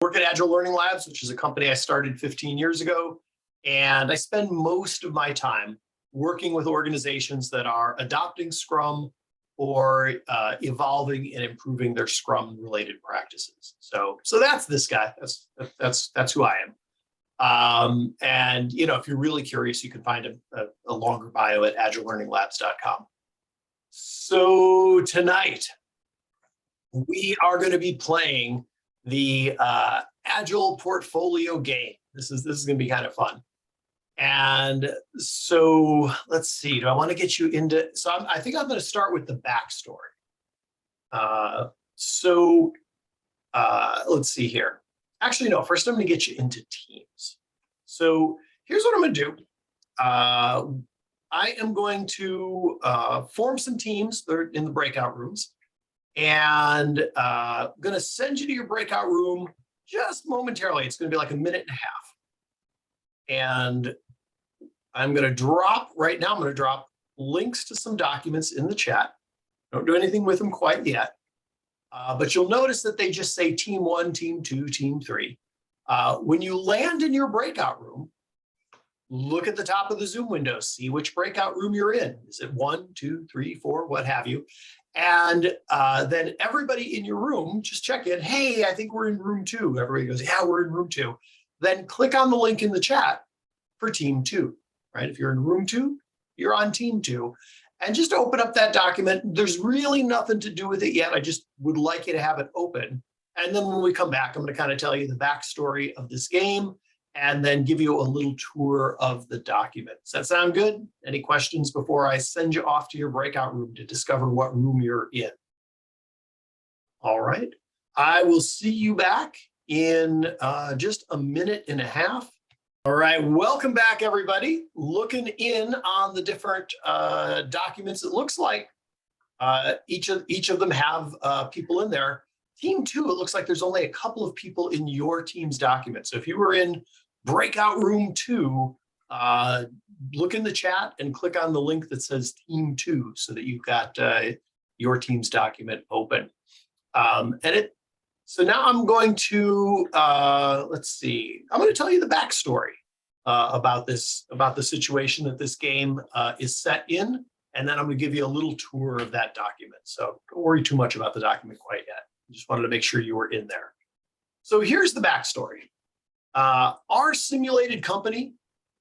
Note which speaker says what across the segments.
Speaker 1: work at Agile Learning Labs, which is a company I started 15 years ago. And I spend most of my time working with organizations that are adopting Scrum or evolving and improving their Scrum-related practices. So that's this guy. That's who I am. And if you're really curious, you can find a longer bio at agilelearninglabs.com. So tonight, we are going to be playing the Agile Portfolio Game. This is going to be kind of fun. And so let's see, do I want to get you into, I think I'm going to start with the backstory. Let's see here. Actually, no, first I'm going to get you into teams. So here's what I'm going to do. I am going to form some teams that are in the breakout rooms, and I'm going to send you to your breakout room just momentarily. It's going to be like a minute and a half. And I'm going to drop, right now, I'm going to drop links to some documents in the chat. Don't do anything with them quite yet. But you'll notice that they just say Team 1, Team 2, Team 3. When you land in your breakout room, look at the top of the Zoom window, see which breakout room you're in. Is it 1, 2, 3, 4, what have you? And then everybody in your room, just check in. Hey, I think we're in room 2. Everybody goes, yeah, we're in room 2. Then click on the link in the chat for Team 2, right? If you're in room 2, you're on Team 2. And just open up that document. There's really nothing to do with it yet. I just would like you to have it open. And then when we come back, I'm going to kind of tell you the backstory of this game and then give you a little tour of the document. Does that sound good? Any questions before I send you off to your breakout room to discover what room you're in? All right. I will see you back in just a minute and a half. All right, welcome back, everybody. Looking in on the different documents, it looks like each of them have people in there. Team 2, it looks like there's only a couple of people in your team's document. So if you were in breakout room 2, look in the chat and click on the link that says Team 2 so that you've got your team's document open. So now I'm going to, let's see, I'm going to tell you the backstory about the situation that this game is set in, and then I'm going to give you a little tour of that document. So don't worry too much about the document quite yet. I just wanted to make sure you were in there. So here's the backstory. Our simulated company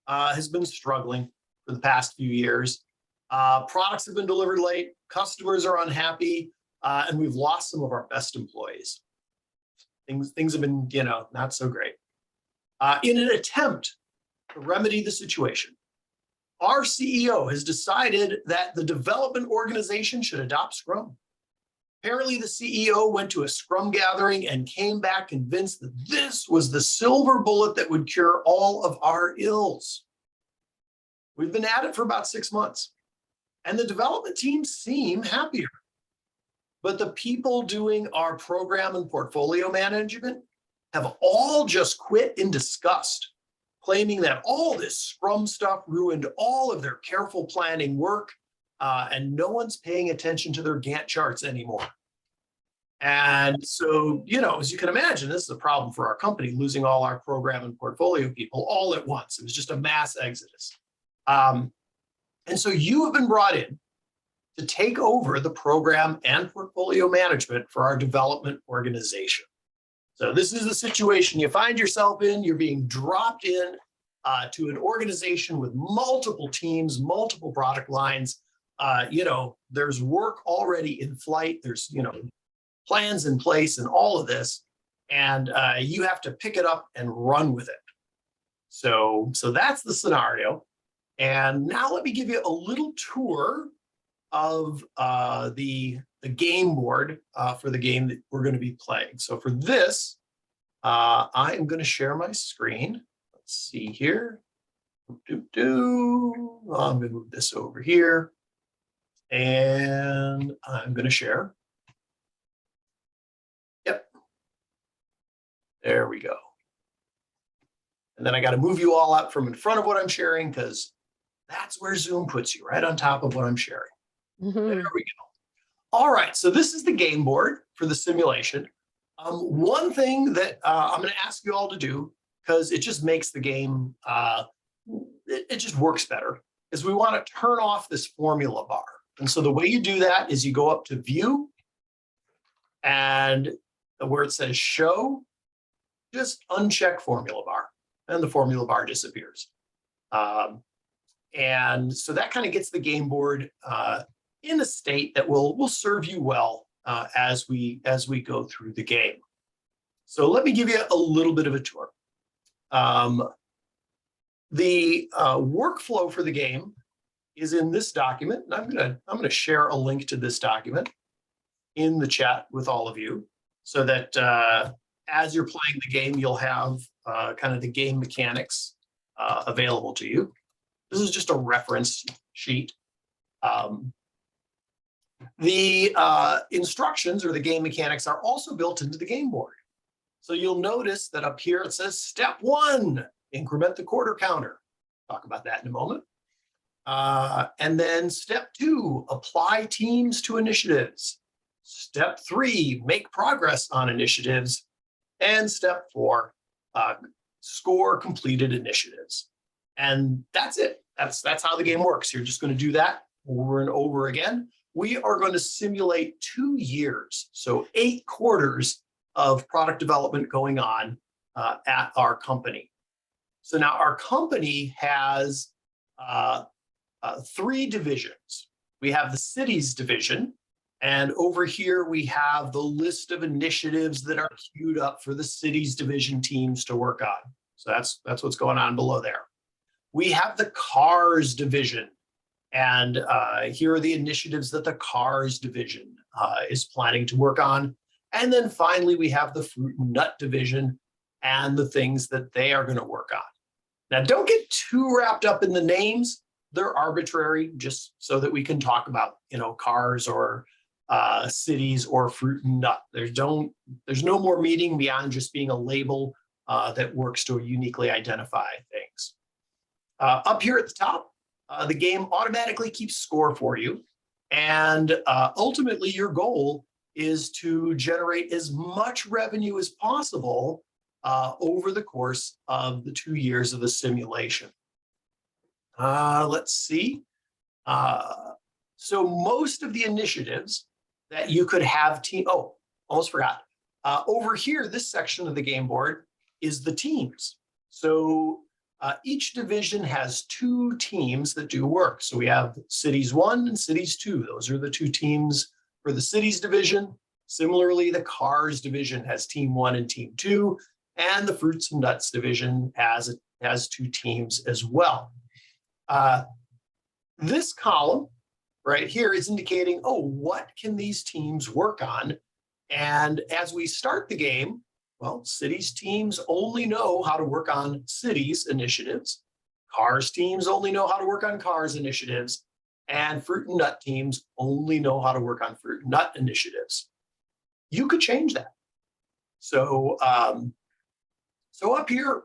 Speaker 1: has been struggling for the past few years. Products have been delivered late, customers are unhappy, and we've lost some of our best employees. Things have been, not so great. In an attempt to remedy the situation, our CEO has decided that the development organization should adopt Scrum. Apparently, the CEO went to a Scrum gathering and came back convinced that this was the silver bullet that would cure all of our ills. We've been at it for about 6 months, and the development teams seem happier. But the people doing our program and portfolio management have all just quit in disgust, claiming that all this Scrum stuff ruined all of their careful planning work, and no one's paying attention to their Gantt charts anymore. And so, as you can imagine, this is a problem for our company, losing all our program and portfolio people all at once. It was just a mass exodus. And so you have been brought in to take over the program and portfolio management for our development organization. So this is the situation you find yourself in. You're being dropped in to an organization with multiple teams, multiple product lines. There's work already in flight. There's, plans in place and all of this, and you have to pick it up and run with it. So that's the scenario. And now let me give you a little tour of the game board for the game that we're going to be playing. So for this, I am going to share my screen. Let's see here. I'm going to move this over here, and I'm going to share. Yep. There we go. And then I got to move you all out from in front of what I'm sharing, because that's where Zoom puts you, right on top of what I'm sharing. Mm-hmm. There we go. All right, so this is the game board for the simulation. One thing that I'm going to ask you all to do, because it just makes the game, it just works better, is we want to turn off this formula bar. And so the way you do that is you go up to View, and where it says Show, just uncheck formula bar, and the formula bar disappears. And so that kind of gets the game board in a state that will serve you well as we go through the game. So let me give you a little bit of a tour. The workflow for the game is in this document, and I'm gonna share a link to this document in the chat with all of you, so that as you're playing the game, you'll have kind of the game mechanics available to you. This is just a reference sheet. The instructions or the game mechanics are also built into the game board. So you'll notice that up here it says step 1, increment the quarter counter. Talk about that in a moment. And then step 2, apply teams to initiatives. Step 3, make progress on initiatives. And step 4, score completed initiatives. And that's it. That's how the game works. You're just going to do that over and over again. We are going to simulate 2 years, so 8 quarters of product development going on at our company. So now our company has 3 divisions. We have the cities division, and over here we have the list of initiatives that are queued up for the cities division teams to work on. So that's what's going on below there. We have the cars division, and here are the initiatives that the cars division is planning to work on. And then finally, we have the fruit and nut division and the things that they are going to work on. Now, don't get too wrapped up in the names. They're arbitrary, just so that we can talk about, cars or cities or fruit and nut. There's no more meaning beyond just being a label that works to uniquely identify things. Up here at the top, the game automatically keeps score for you. And ultimately, your goal is to generate as much revenue as possible over the course of the 2 years of the simulation. Let's see. So most of the initiatives that you could have almost forgot. Over here, this section of the game board is the teams. So each division has 2 teams that do work. So we have Cities 1 and Cities 2. Those are the 2 teams for the Cities division. Similarly, the Cars division has Team 1 and Team 2, and the Fruits and Nuts division has 2 teams as well. This column right here is indicating, what can these teams work on? And as we start the game, well, cities teams only know how to work on cities initiatives. Cars teams only know how to work on cars initiatives. And fruit and nut teams only know how to work on fruit and nut initiatives. You could change that. So, so up here,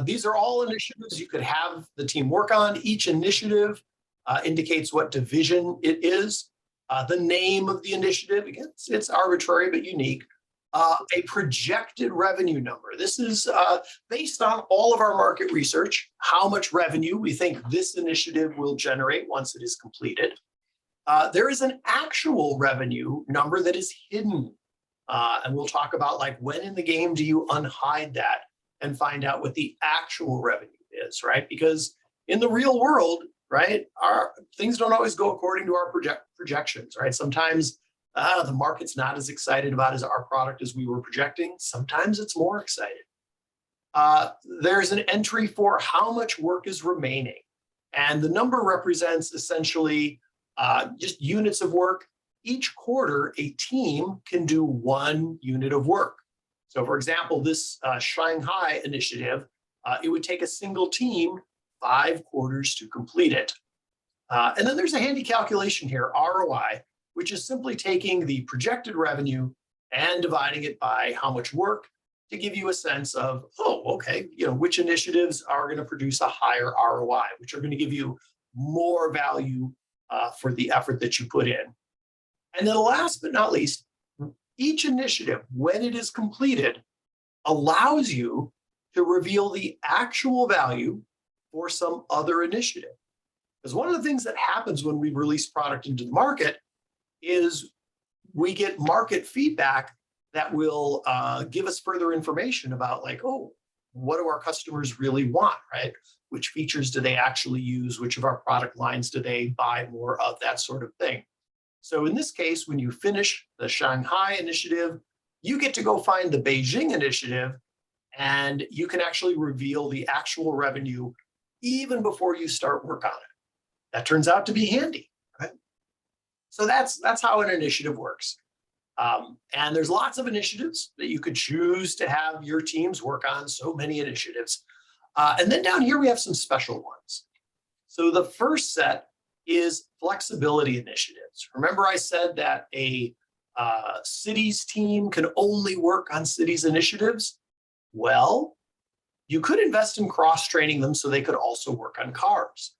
Speaker 1: these are all initiatives you could have the team work on. Each initiative indicates what division it is. The name of the initiative, again, it's arbitrary but unique. A projected revenue number. This is based on all of our market research, how much revenue we think this initiative will generate once it is completed. There is an actual revenue number that is hidden. And we'll talk about when in the game do you unhide that and find out what the actual revenue is, right? Because in the real world, right, things don't always go according to our projections, right? Sometimes the market's not as excited about our product as we were projecting. Sometimes it's more excited. There's an entry for how much work is remaining. And the number represents essentially just units of work. Each quarter, a team can do 1 unit of work. So for example, this Shanghai initiative, it would take a single team 5 quarters to complete it. And then there's a handy calculation here, ROI, which is simply taking the projected revenue and dividing it by how much work to give you a sense of, which initiatives are going to produce a higher ROI, which are going to give you more value for the effort that you put in. And then last but not least, each initiative, when it is completed, allows you to reveal the actual value for some other initiative. Because one of the things that happens when we release product into the market is we get market feedback that will give us further information about like, oh, what do our customers really want, right? Which features do they actually use? Which of our product lines do they buy more of? That sort of thing. So in this case, when you finish the Shanghai initiative, you get to go find the Beijing initiative, and you can actually reveal the actual revenue even before you start work on it. That turns out to be handy, right? So that's how an initiative works. And there's lots of initiatives that you could choose to have your teams work on, so many initiatives. And then down here, we have some special ones. So the first set is flexibility initiatives. Remember I said that a cities team can only work on cities initiatives? Well, you could invest in cross-training them so they could also work on cars.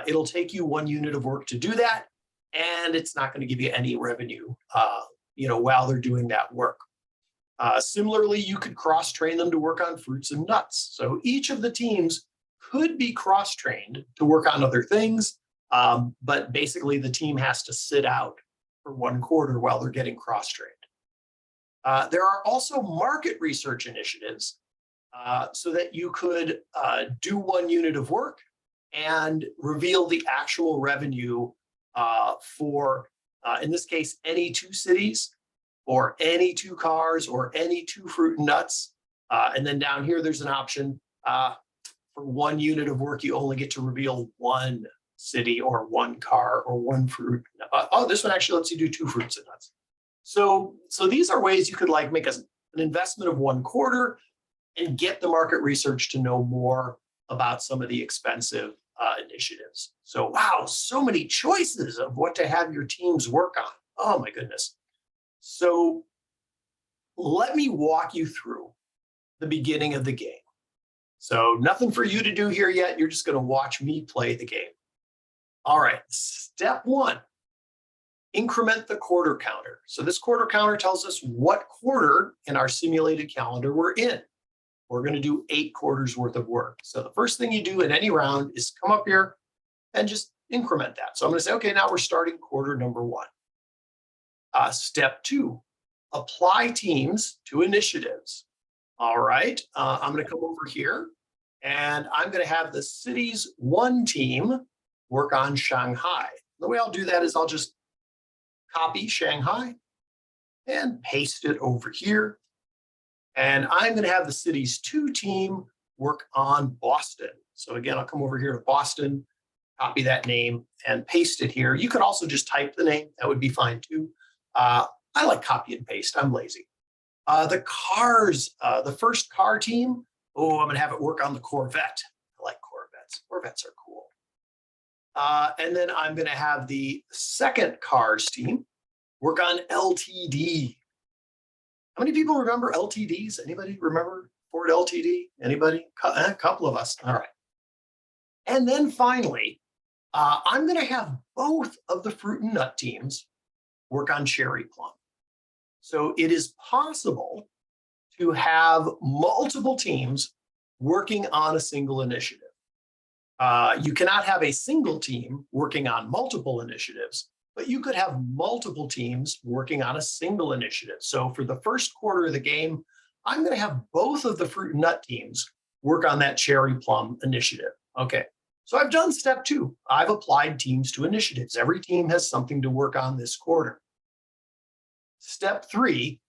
Speaker 1: It'll take you 1 unit of work to do that, and it's not going to give you any revenue while they're doing that work. Similarly, you could cross-train them to work on fruits and nuts. So each of the teams could be cross-trained to work on other things, but basically the team has to sit out for 1 quarter while they're getting cross-trained. There are also market research initiatives so that you could do 1 unit of work and reveal the actual revenue for, in this case, any 2 cities or any 2 cars or any 2 fruit and nuts. And then down here, there's an option for 1 unit of work, you only get to reveal 1 city or 1 car or 1 fruit. This one actually lets you do 2 fruits and nuts. So these are ways you could like make an investment of 1 quarter and get the market research to know more about some of the expensive initiatives. So wow, so many choices of what to have your teams work on. Oh my goodness. So let me walk you through the beginning of the game. So nothing for you to do here yet. You're just going to watch me play the game. All right, step 1. Increment the quarter counter. So this quarter counter tells us what quarter in our simulated calendar we're in. We're going to do 8 quarters worth of work. So the first thing you do in any round is come up here and just increment that. So I'm going to say, okay, now we're starting quarter number 1. Step 2, apply teams to initiatives. All right, I'm going to come over here and I'm going to have the cities 1 team work on Shanghai. The way I'll do that is I'll just copy Shanghai and paste it over here. And I'm going to have the cities 2 team work on Boston. So again, I'll come over here to Boston, copy that name and paste it here. You could also just type the name. That would be fine too. I like copy and paste. I'm lazy. The cars, the first car team, I'm going to have it work on the Corvette. I like Corvettes. Corvettes are cool. And then I'm going to have the second cars team work on LTD. How many people remember LTDs? Anybody remember Ford LTD? Anybody? A couple of us. All right. And then finally, I'm going to have both of the fruit and nut teams work on cherry plum. So it is possible to have multiple teams working on a single initiative. You cannot have a single team working on multiple initiatives, but you could have multiple teams working on a single initiative. So for the first quarter of the game, I'm going to have both of the fruit and nut teams work on that cherry plum initiative. Okay, so I've done step 2. I've applied teams to initiatives. Every team has something to work on this quarter. Step 3,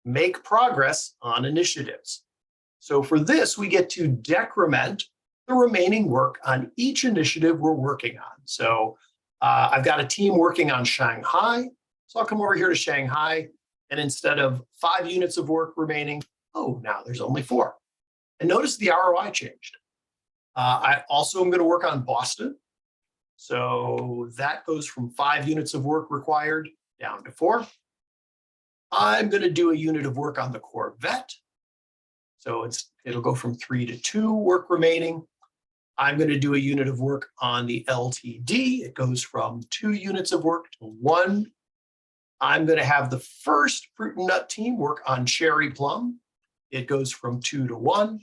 Speaker 1: make progress on initiatives. So for this, we get to decrement the remaining work on each initiative we're working on. So I've got a team working on Shanghai. So I'll come over here to Shanghai, and instead of 5 units of work remaining, now there's only 4. And notice the ROI changed. I also am going to work on Boston. So that goes from 5 units of work required down to 4. I'm going to do a unit of work on the Corvette. So it'll go from 3 to 2 work remaining. I'm going to do a unit of work on the LTD. It goes from 2 units of work to 1. I'm going to have the first fruit and nut team work on cherry plum. It goes from 2 to 1.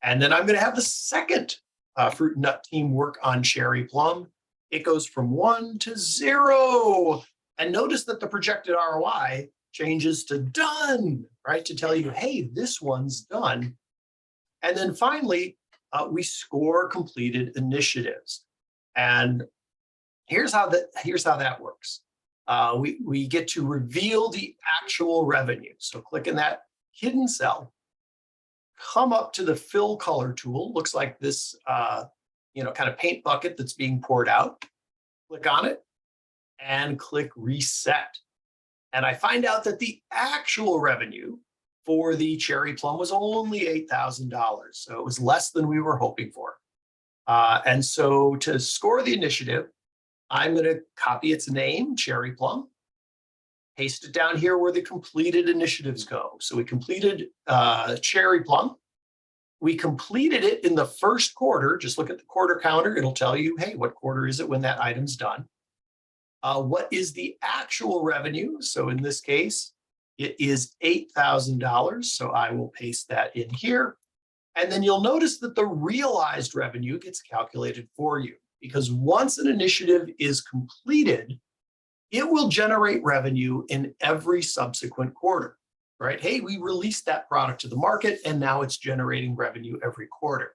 Speaker 1: And then I'm going to have the second fruit and nut team work on cherry plum. It goes from 1 to 0. And notice that the projected ROI changes to done, right? To tell you, hey, this one's done. And then finally, we score completed initiatives. And here's how that works. We get to reveal the actual revenue. So click in that hidden cell, come up to the fill color tool. Looks like this, kind of paint bucket that's being poured out. Click on it and click reset. And I find out that the actual revenue for the cherry plum was only $8,000. So it was less than we were hoping for. And so to score the initiative, I'm going to copy its name, cherry plum, paste it down here where the completed initiatives go. So we completed cherry plum. We completed it in the first quarter. Just look at the quarter counter. It'll tell you, hey, what quarter is it when that item's done? What is the actual revenue? So in this case, it is $8,000. So I will paste that in here. And then you'll notice that the realized revenue gets calculated for you, because once an initiative is completed, it will generate revenue in every subsequent quarter, right? Hey, we released that product to the market and now it's generating revenue every quarter.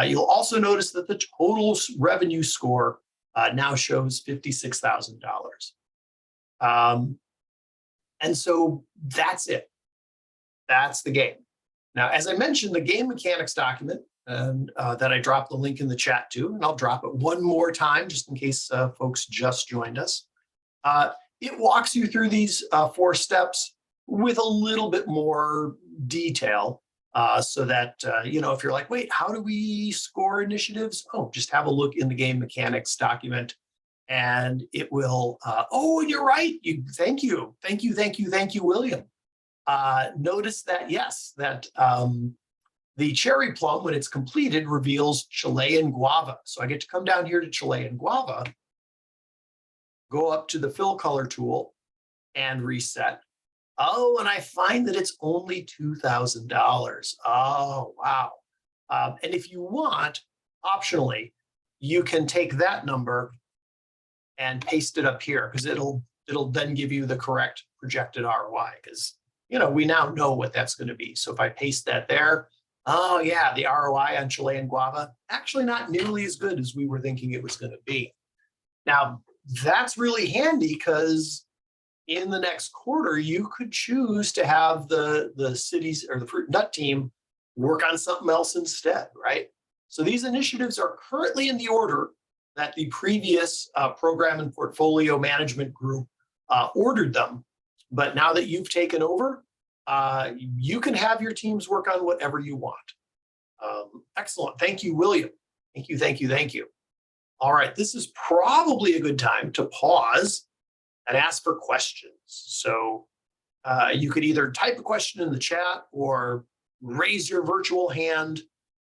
Speaker 1: You'll also notice that the total revenue score now shows $56,000. And so that's it. That's the game. Now, as I mentioned, the game mechanics document that I dropped the link in the chat to, and I'll drop it one more time just in case folks just joined us. It walks you through these 4 steps with a little bit more detail so that, if you're like, wait, how do we score initiatives? Oh, just have a look in the game mechanics document and it will, you're right. Thank you, William. Notice that, yes, that the cherry plum, when it's completed, reveals Chilean guava. So I get to come down here to Chilean guava, go up to the fill color tool and reset. Oh, and I find that it's only $2,000. Oh, wow. And if you want, optionally, you can take that number and paste it up here because it'll then give you the correct projected ROI because, we now know what that's going to be. So if I paste that there, oh yeah, the ROI on Chilean guava, actually not nearly as good as we were thinking it was going to be. Now, that's really handy because in the next quarter, you could choose to have the cities or the fruit and nut team work on something else instead, right? So these initiatives are currently in the order that the previous program and portfolio management group ordered them. But now that you've taken over, you can have your teams work on whatever you want. Excellent. Thank you, William. Thank you. All right, this is probably a good time to pause and ask for questions. So you could either type a question in the chat or raise your virtual hand,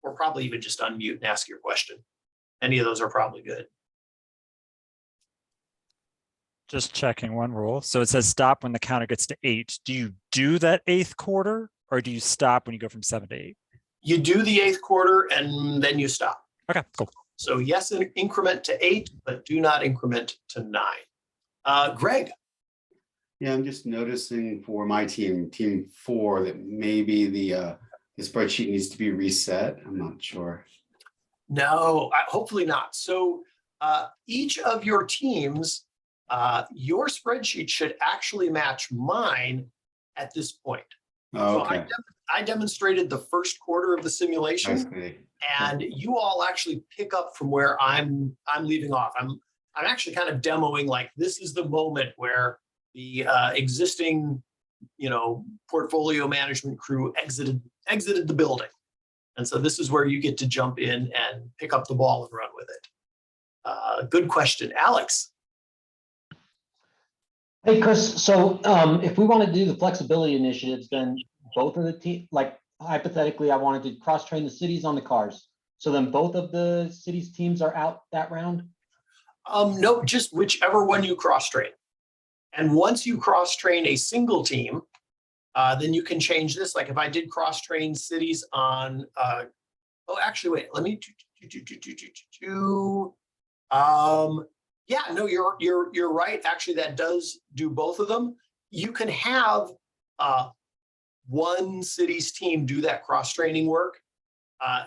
Speaker 1: or probably even just unmute and ask your question. Any of those are probably good.
Speaker 2: Just checking one rule. So it says stop when the counter gets to 8. Do you do that 8th quarter or do you stop when you go from 7 to 8?
Speaker 1: You do the 8th quarter and then you stop.
Speaker 2: Okay, cool.
Speaker 1: So yes, increment to 8, but do not increment to 9. Greg.
Speaker 3: Yeah, I'm just noticing for my team 4, that maybe the spreadsheet needs to be reset. I'm not sure.
Speaker 1: No, hopefully not. So each of your teams, your spreadsheet should actually match mine at this point.
Speaker 3: Oh, okay.
Speaker 1: So I demonstrated the first quarter of the simulation, and you all actually pick up from where I'm leaving off. I'm actually kind of demoing like this is the moment where the existing, portfolio management crew exited the building. And so this is where you get to jump in and pick up the ball and run with it. Good question. Alex.
Speaker 4: Hey, Chris, so if we want to do the flexibility initiatives, then both of the team, like hypothetically, I wanted to cross-train the cities on the cars. So then both of the cities teams are out that round?
Speaker 1: No, just whichever one you cross-train. And once you cross-train a single team, then you can change this. Like if I did cross-train cities on, oh, actually, wait, let me yeah, no, you're right. Actually, that does do both of them. You can have one city's team do that cross-training work,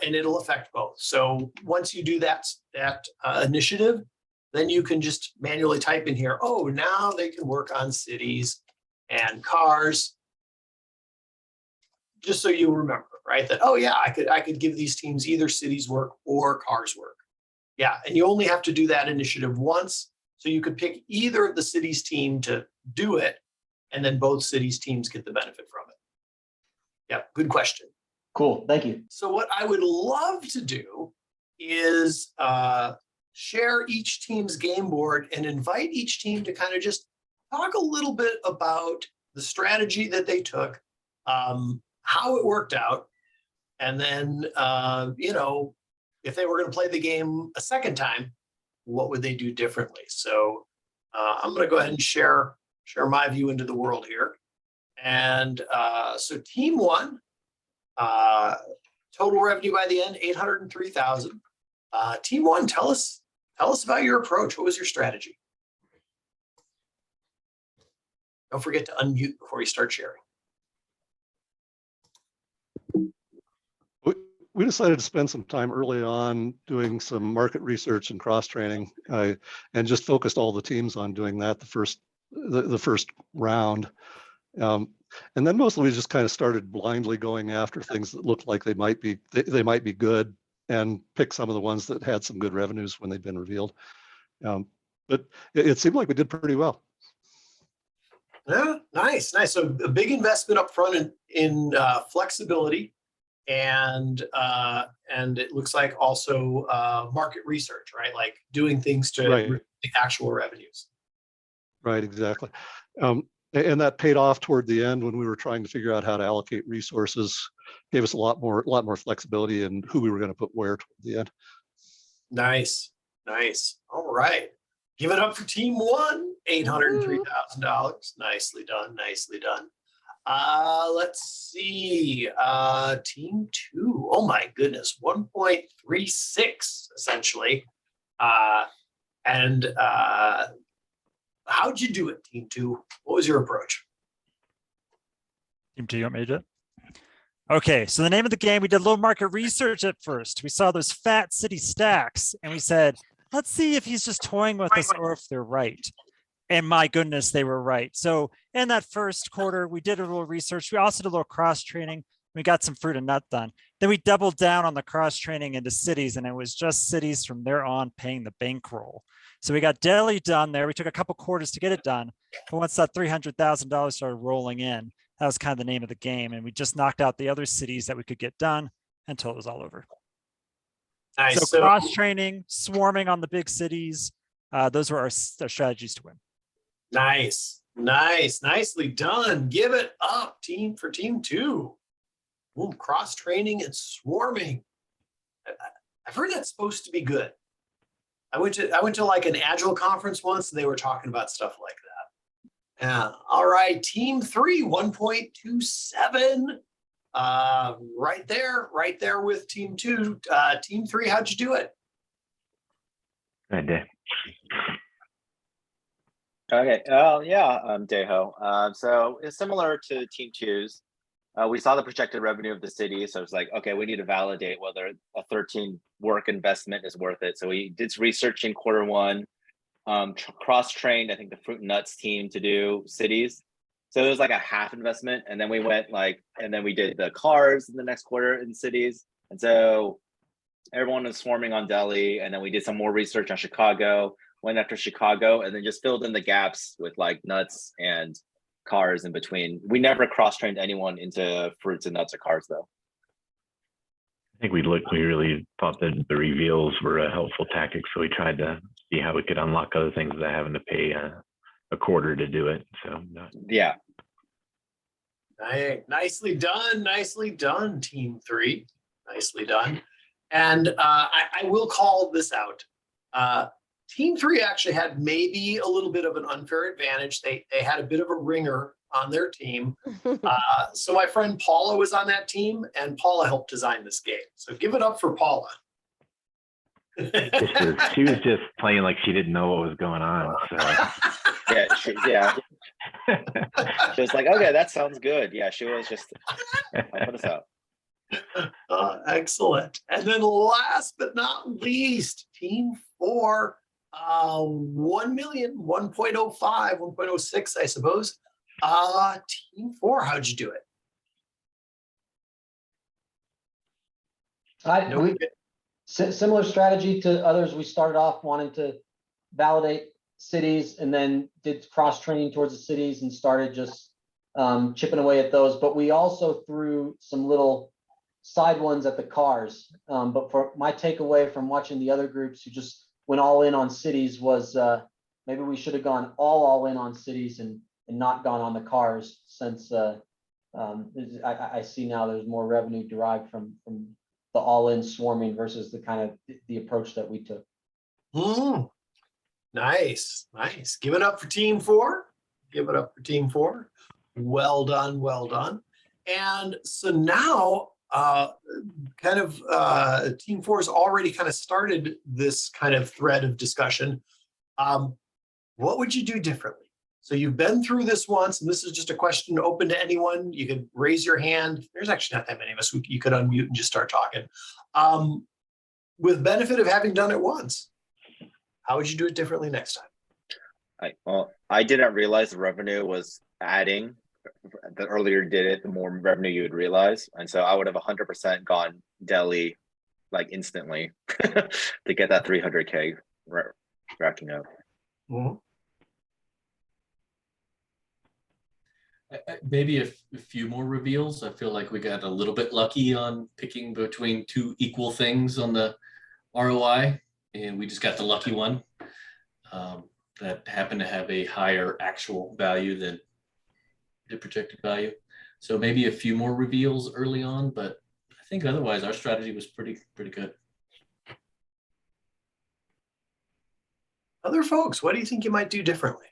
Speaker 1: and it'll affect both. So once you do that initiative, then you can just manually type in here, oh, now they can work on cities and cars. Just so you remember, right? That, oh yeah, I could give these teams either cities work or cars work. Yeah, and you only have to do that initiative once. So you could pick either of the cities team to do it, and then both cities teams get the benefit from it. Yeah, good question.
Speaker 4: Cool, thank you.
Speaker 1: So what I would love to do is share each team's game board and invite each team to kind of just talk a little bit about the strategy that they took, how it worked out, and then, if they were going to play the game a second time, what would they do differently? So I'm going to go ahead and share my view into the world here. And so team one, total revenue by the end, 803,000. Team one, tell us about your approach. What was your strategy? Don't forget to unmute before you start sharing.
Speaker 5: We decided to spend some time early on doing some market research and cross-training, and just focused all the teams on doing that the first round. And then mostly we just kind of started blindly going after things that looked like they might be good, and pick some of the ones that had some good revenues when they'd been revealed. But it seemed like we did pretty well.
Speaker 1: Yeah, nice. So a big investment up front in flexibility, and it looks like also market research, right? Like doing things to the actual revenues.
Speaker 5: Right, exactly. And that paid off toward the end when we were trying to figure out how to allocate resources. Gave us a lot more flexibility in who we were going to put where toward the end. Nice.
Speaker 1: All right. Give it up for team one, $803,000. Nicely done. Let's see. Team two. Oh my goodness, 1.36 essentially. And how'd you do it, team two? What was your approach?
Speaker 2: Team two, you want me to do it? Okay, so the name of the game, we did a little market research at first. We saw those fat city stacks, and we said, let's see if he's just toying with us or if they're right. And my goodness, they were right. So in that first quarter, we did a little research. We also did a little cross-training. We got some fruit and nut done. Then we doubled down on the cross-training into cities, and it was just cities from there on paying the bankroll. So we got Delhi done there. We took a couple quarters to get it done. But once that $300,000 started rolling in, that was kind of the name of the game. And we just knocked out the other cities that we could get done until it was all over.
Speaker 1: Nice.
Speaker 2: So cross-training, swarming on the big cities, those were our strategies to win.
Speaker 1: Nicely done. Give it up, team two. Ooh, cross-training and swarming. I've heard that's supposed to be good. I went to like an Agile conference once, and they were talking about stuff like that. Yeah. All right, team three, 1.27. Right there with team two. Team three, how'd you do it?
Speaker 6: Good day.
Speaker 7: Okay. Deho. So it's similar to team two's. We saw the projected revenue of the city, so it's like, okay, we need to validate whether a 13 work investment is worth it. So we did research in quarter one, cross-trained, I think, the fruit and nuts team to do cities. So it was like a half investment, and then we went and then we did the cars in the next quarter in cities. And so everyone was swarming on Delhi, and then we did some more research on Chicago, went after Chicago, and then just filled in the gaps with like nuts and cars in between. We never cross-trained anyone into fruits and nuts or cars, though.
Speaker 6: I think we really thought that the reveals were a helpful tactic, so we tried to see how we could unlock other things without having to pay a quarter to do it. So
Speaker 7: yeah.
Speaker 1: Nicely done, team three. Nicely done. And I will call this out. Team 3 actually had maybe a little bit of an unfair advantage. They had a bit of a ringer on their team. So my friend Paula was on that team, and Paula helped design this game. So give it up for Paula.
Speaker 6: She was just playing like she didn't know what was going on. So.
Speaker 7: Yeah. She was like, okay, that sounds good. Yeah, she was just helping us out.
Speaker 1: Excellent. And then last but not least, Team 4, 1 million, 1.05, 1.06, I suppose. Team 4, how'd you do it?
Speaker 4: Similar strategy to others. We started off wanting to validate cities and then did cross training towards the cities and started just chipping away at those. But we also threw some little side ones at the cars. But for my takeaway from watching the other groups who just went all in on cities was maybe we should have gone all in on cities and not gone on the cars, since I see now there's more revenue derived from the all-in swarming versus the kind of the approach that we took.
Speaker 1: Nice. Give it up for Team 4. Give it up for Team 4. Well done. And so now, Team 4 has already kind of started this kind of thread of discussion. What would you do differently? So you've been through this once, and this is just a question open to anyone. You could raise your hand. There's actually not that many of us. You could unmute and just start talking. With benefit of having done it once, how would you do it differently next time?
Speaker 7: I didn't realize the revenue was adding. The earlier you did it, the more revenue you would realize. And so I would have 100% gone deli like instantly to get that 300K racking up.
Speaker 1: Mm-hmm.
Speaker 8: Maybe a few more reveals. I feel like we got a little bit lucky on picking between two equal things on the ROI, and we just got the lucky one that happened to have a higher actual value than the projected value. So maybe a few more reveals early on, but I think otherwise our strategy was pretty good.
Speaker 1: Other folks, what do you think you might do differently?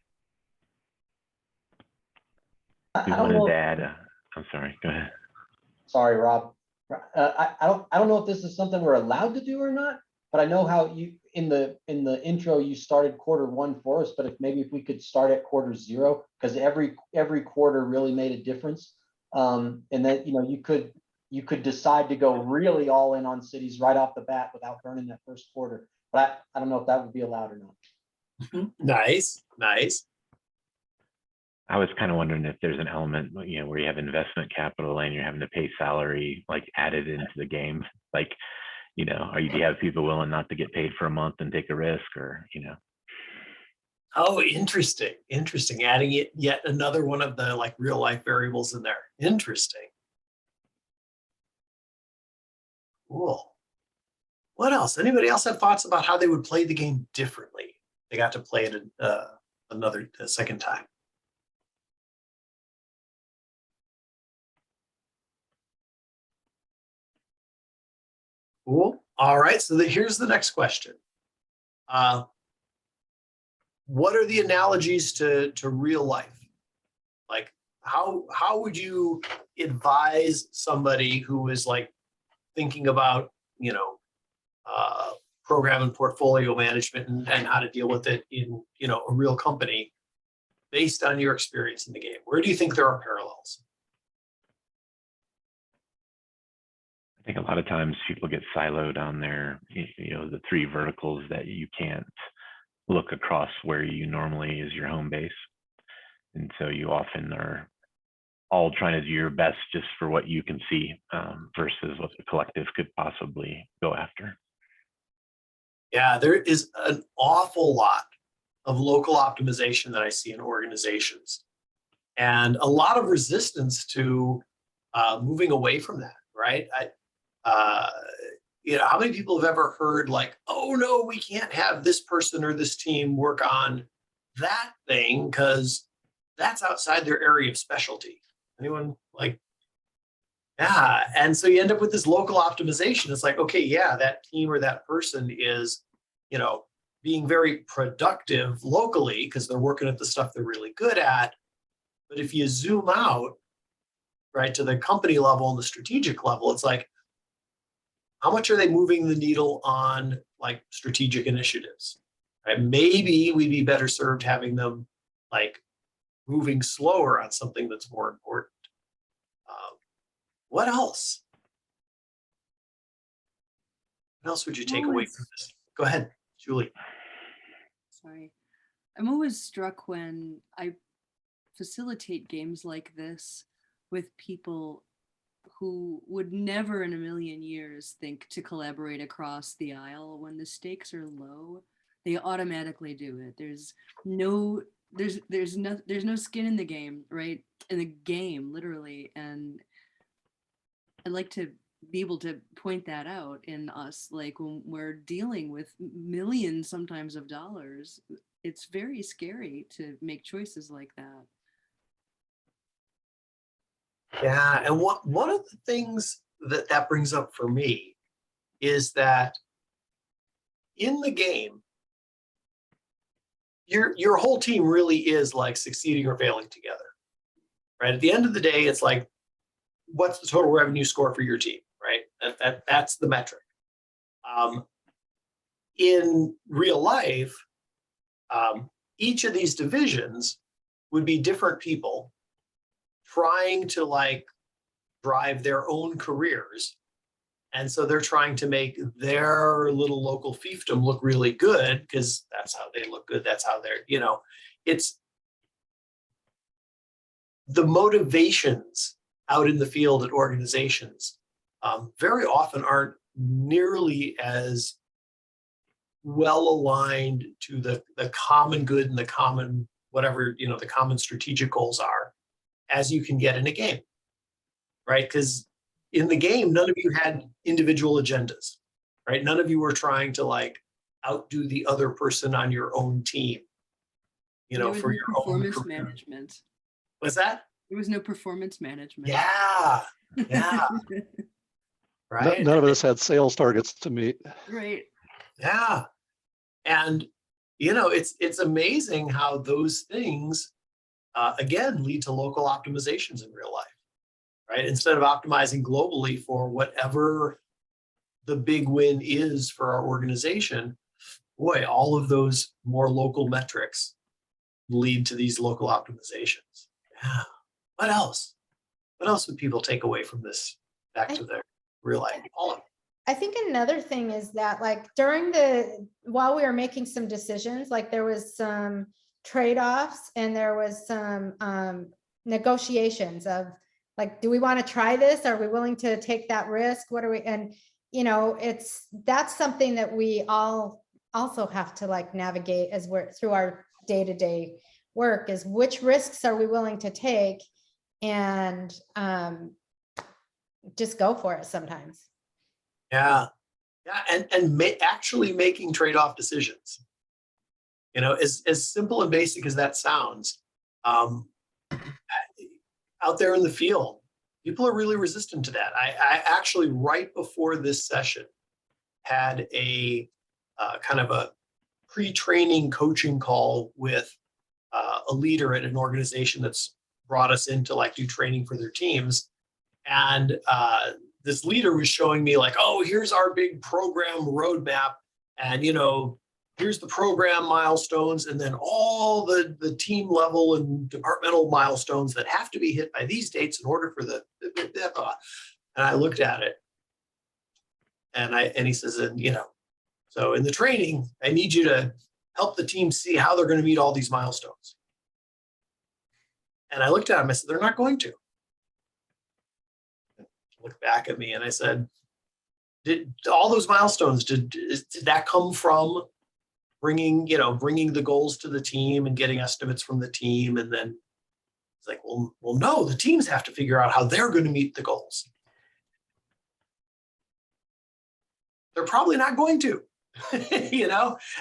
Speaker 6: We wanted to add. I'm sorry. Go ahead.
Speaker 4: Sorry, Rob. I don't know if this is something we're allowed to do or not, but I know how you in the intro you started Q1 for us. But if we could start at Q0, because every quarter really made a difference, and then you could decide to go really all in on cities right off the bat without burning that first quarter. But I don't know if that would be allowed or not.
Speaker 1: Nice.
Speaker 6: I was kind of wondering if there's an element, where you have investment capital and you're having to pay salary, like added into the game. Like, do you have people willing not to get paid for a month and take a risk, or?
Speaker 1: Oh, interesting. Adding yet another one of the like real life variables in there. Interesting. Cool. What else? Anybody else have thoughts about how they would play the game differently? They got to play it a second time. Cool. All right. So here's the next question. What are the analogies to real life? Like, how would you advise somebody who is like thinking about, program and portfolio management and how to deal with it in, a real company based on your experience in the game? Where do you think there are parallels?
Speaker 6: I think a lot of times people get siloed on their, the three verticals that you can't look across where you normally is your home base. And so you often are all trying to do your best just for what you can see versus what the collective could possibly go after.
Speaker 1: Yeah, there is an awful lot of local optimization that I see in organizations, and a lot of resistance to moving away from that, right? How many people have ever heard like, oh no, we can't have this person or this team work on that thing because that's outside their area of specialty? Anyone like, yeah. And so you end up with this local optimization. It's like, okay, yeah, that team or that person is, being very productive locally because they're working at the stuff they're really good at. But if you zoom out, right, to the company level and the strategic level, it's like, how much are they moving the needle on like strategic initiatives? Right? Maybe we'd be better served having them like moving slower on something that's more important. What else? What else would you take away from this? Go ahead, Julie.
Speaker 9: Sorry. I'm always struck when I facilitate games like this with people who would never in a million years think to collaborate across the aisle. When the stakes are low, they automatically do it. There's no skin in the game, right? In the game, literally. And I'd like to be able to point that out in us, like when we're dealing with millions sometimes of dollars. It's very scary to make choices like that.
Speaker 1: Yeah, and one of the things that brings up for me is that in the game, your whole team really is like succeeding or failing together, right? At the end of the day, it's like, what's the total revenue score for your team, right? That's the metric. In real life, each of these divisions would be different people trying to like drive their own careers. And so they're trying to make their little local fiefdom look really good because that's how they look good. That's how they're, it's the motivations out in the field at organizations very often aren't nearly as well aligned to the common good and the common whatever, the common strategic goals are as you can get in a game, right? Because in the game, none of you had individual agendas, right? None of you were trying to like outdo the other person on your own team, for your
Speaker 9: performance
Speaker 1: own career.
Speaker 9: management.
Speaker 1: What's that?
Speaker 9: There was no performance management.
Speaker 1: Yeah. Right.
Speaker 5: None of us had sales targets to meet.
Speaker 9: Right.
Speaker 1: Yeah. And, it's amazing how those things, again, lead to local optimizations in real life, right? Instead of optimizing globally for whatever the big win is for our organization, boy, all of those more local metrics lead to these local optimizations. Yeah. What else? What else would people take away from this back to their real life? Paula.
Speaker 10: I think another thing is that like while we were making some decisions, like there was some trade-offs and there was some negotiations of like, do we want to try this? Are we willing to take that risk? What are we, and that's something that we all also have to like navigate as we're through our day-to-day work, is which risks are we willing to take and just go for it sometimes.
Speaker 1: Yeah. And actually making trade-off decisions. As simple and basic as that sounds, out there in the field, people are really resistant to that. I actually, right before this session, had a kind of a pre-training coaching call with a leader at an organization that's brought us in to like do training for their teams. And this leader was showing me like, oh, here's our big program roadmap. And, here's the program milestones. And then all the team level and departmental milestones that have to be hit by these dates in order for the. And I looked at it and he says, so in the training, I need you to help the team see how they're going to meet all these milestones. And I looked at him, I said, they're not going to. Looked back at me and I said, did all those milestones, did that come from bringing the goals to the team and getting estimates from the team? And then it's like, well, no, the teams have to figure out how they're going to meet the goals. They're probably not going to,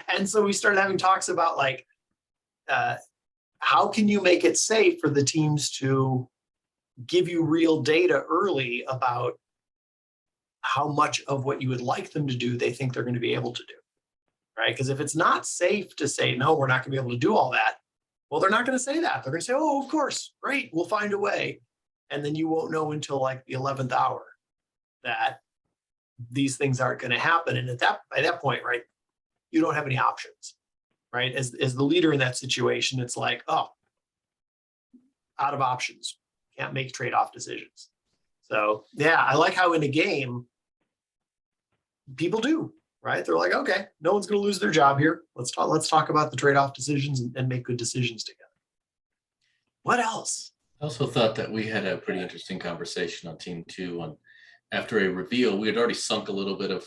Speaker 1: And so we started having talks about like, how can you make it safe for the teams to give you real data early about how much of what you would like them to do they think they're going to be able to do, right? Because if it's not safe to say, no, we're not gonna be able to do all that, well, they're not gonna say that. They're gonna say, oh, of course, great, we'll find a way. And then you won't know until like the 11th hour that these things aren't gonna happen. And by that point, right, you don't have any options, right? As the leader in that situation, it's like, oh, out of options, can't make trade-off decisions. So yeah, I like how in a game, people do, right? They're like, okay, no one's going to lose their job here. Let's talk about the trade-off decisions and make good decisions together. What else?
Speaker 8: I also thought that we had a pretty interesting conversation on Team 2 on after a reveal. We had already sunk a little bit of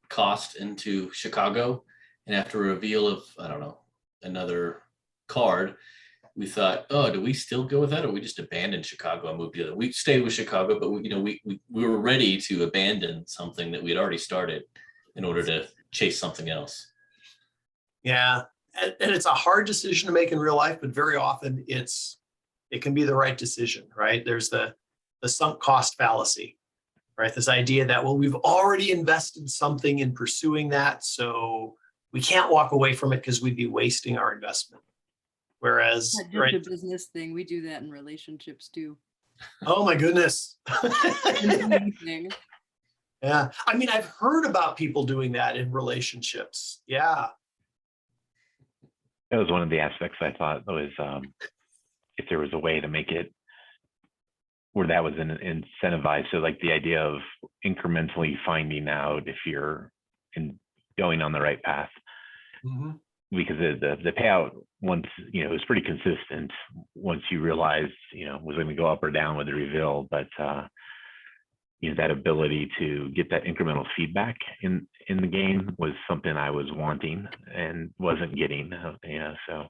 Speaker 8: cost into Chicago, and after a reveal of, I don't know, another card, we thought, oh, do we still go with that, or we just abandon Chicago and move to the other? We stayed with Chicago, but we were ready to abandon something that we had already started in order to chase something else.
Speaker 1: Yeah, and it's a hard decision to make in real life, but very often it can be the right decision, right? There's the sunk cost fallacy, right? This idea that, well, we've already invested something in pursuing that, so we can't walk away from it because we'd be wasting our investment. Whereas,
Speaker 9: Not just
Speaker 1: right?
Speaker 9: a business thing. We do that in relationships too.
Speaker 1: Oh my goodness.
Speaker 9: Anything.
Speaker 1: Yeah, I mean, I've heard about people doing that in relationships. Yeah.
Speaker 6: That was one of the aspects I thought was if there was a way to make it where that was incentivized. So like the idea of incrementally finding out if you're going on the right path.
Speaker 1: Mm-hmm.
Speaker 6: Because the payout, once, it was pretty consistent once you realized, was going to go up or down with the reveal. But, that ability to get that incremental feedback in the game was something I was wanting and wasn't getting. So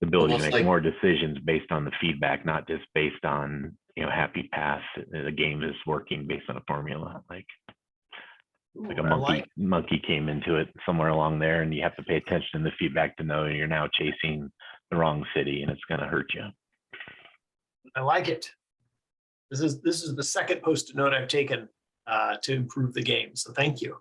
Speaker 6: the ability
Speaker 1: Almost
Speaker 6: to make
Speaker 1: like,
Speaker 6: more decisions based on the feedback, not just based on, happy pass. The game is working based on a formula. Like a monkey came into it somewhere along there, and you have to pay attention to the feedback to know you're now chasing the wrong city and it's going to hurt you.
Speaker 1: I like it. This is the second Post-it note I've taken to improve the game. So thank you.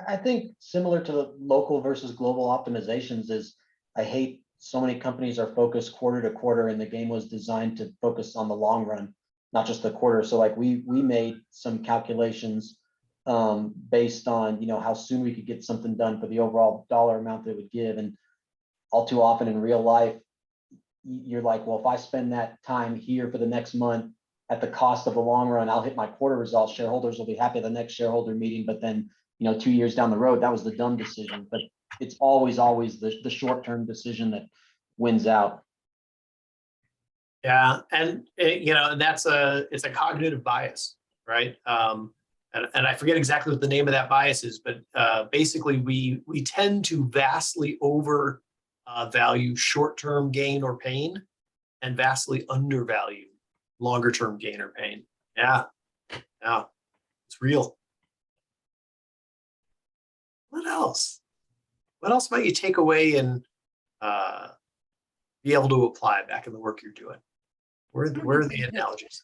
Speaker 4: I think similar to the local versus global optimizations is I hate so many companies are focused quarter to quarter, and the game was designed to focus on the long run, not just the quarter. So like we made some calculations based on, how soon we could get something done for the overall dollar amount that it would give. And all too often in real life, you're like, well, if I spend that time here for the next month at the cost of the long run, I'll hit my quarter results. Shareholders will be happy at the next shareholder meeting. But then, 2 years down the road, that was the dumb decision. But it's always the short-term decision that wins out.
Speaker 1: Yeah, and it's a cognitive bias, right? And I forget exactly what the name of that bias is, but basically we tend to vastly over value short-term gain or pain, and vastly undervalue longer-term gain or pain. Yeah, it's real. What else? What else might you take away and be able to apply back in the work you're doing? Where are the analogies?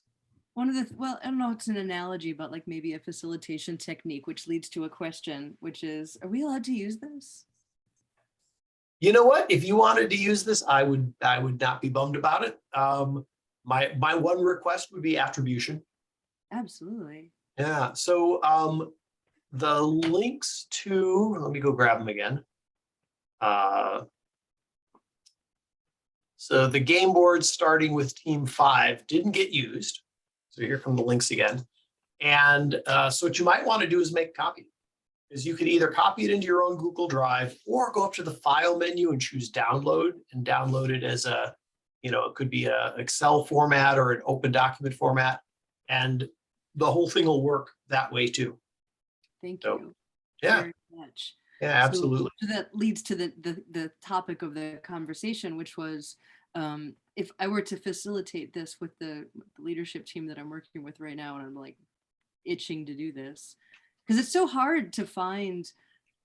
Speaker 9: Well, I don't know if it's an analogy, but like maybe a facilitation technique, which leads to a question, which is, are we allowed to use this?
Speaker 1: You know what? If you wanted to use this, I would not be bummed about it. My one request would be attribution.
Speaker 9: Absolutely.
Speaker 1: Yeah. So the links to, let me go grab them again. So the game board starting with Team 5 didn't get used. So here come the links again. And so what you might want to do is make a copy. Is you could either copy it into your own Google Drive or go up to the file menu and choose download and download it as a, it could be a Excel format or an open document format. And the whole thing will work that way too.
Speaker 9: Thank you.
Speaker 1: Yeah.
Speaker 9: Very much.
Speaker 1: Yeah, absolutely.
Speaker 9: So that leads to the topic of the conversation, which was if I were to facilitate this with the leadership team that I'm working with right now, and I'm like itching to do this, because it's so hard to find,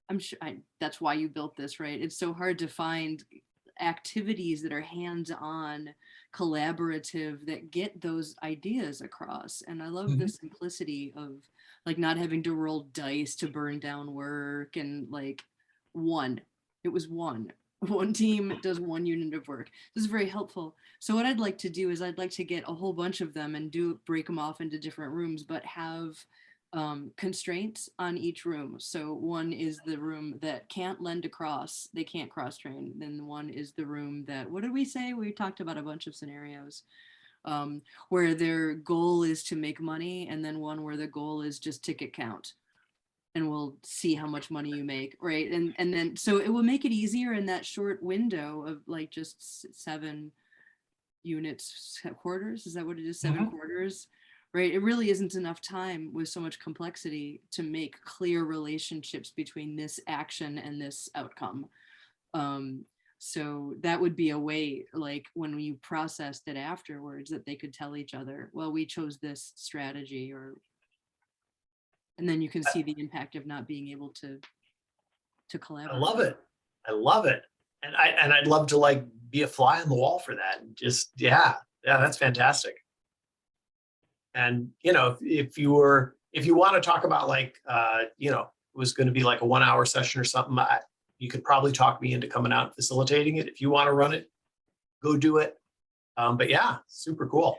Speaker 9: I'm sure that's why you built this, right? It's so hard to find activities that are hands-on, collaborative, that get those ideas across. And I love the simplicity of like not having to roll dice to burn down work, and like it was one team does 1 unit of work. This is very helpful. So what I'd like to do is I'd like to get a whole bunch of them and break them off into different rooms, but have constraints on each room. So one is the room that can't lend across, they can't cross train. Then one is the room that, what did we say? We talked about a bunch of scenarios where their goal is to make money, and then one where the goal is just ticket count. And we'll see how much money you make, right? And then, so it will make it easier in that short window of like just 7 units, quarters, is that what it is? 7 quarters, right? It really isn't enough time with so much complexity to make clear relationships between this action and this outcome. So that would be a way, like when you processed it afterwards, that they could tell each other, well, we chose this strategy, and then you can see the impact of not being able to collaborate.
Speaker 1: I love it. I love it. And I'd love to like be a fly on the wall for that. And just, yeah, that's fantastic. And, you know, if you want to talk about like, you know, it was going to be like a 1-hour session or something, you could probably talk me into coming out and facilitating it. If you want to run it, go do it. But yeah, super cool.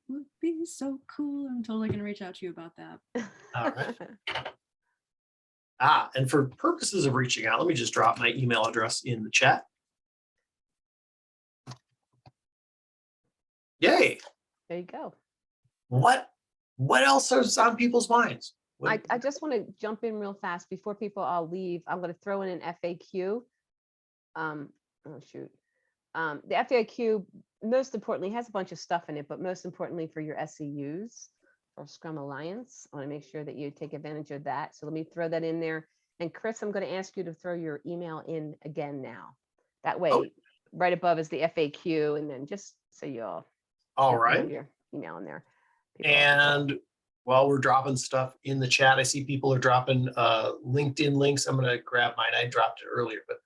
Speaker 9: Would be so cool. I'm totally going to reach out to you about that.
Speaker 1: All right. And for purposes of reaching out, let me just drop my email address in the chat. Yay.
Speaker 11: There you go.
Speaker 1: What else is on people's minds?
Speaker 11: I just want to jump in real fast before people all leave. I'm going to throw in an FAQ. Oh shoot. The FAQ, most importantly, has a bunch of stuff in it, but most importantly for your SEUs or Scrum Alliance. I want to make sure that you take advantage of that. So let me throw that in there. And Chris, I'm going to ask you to throw your email in again now. That way, right above is the FAQ, and then just so you all
Speaker 1: right,
Speaker 11: have your email in there.
Speaker 1: And while we're dropping stuff in the chat, I see people are dropping LinkedIn links. I'm going to grab mine. I dropped it earlier, but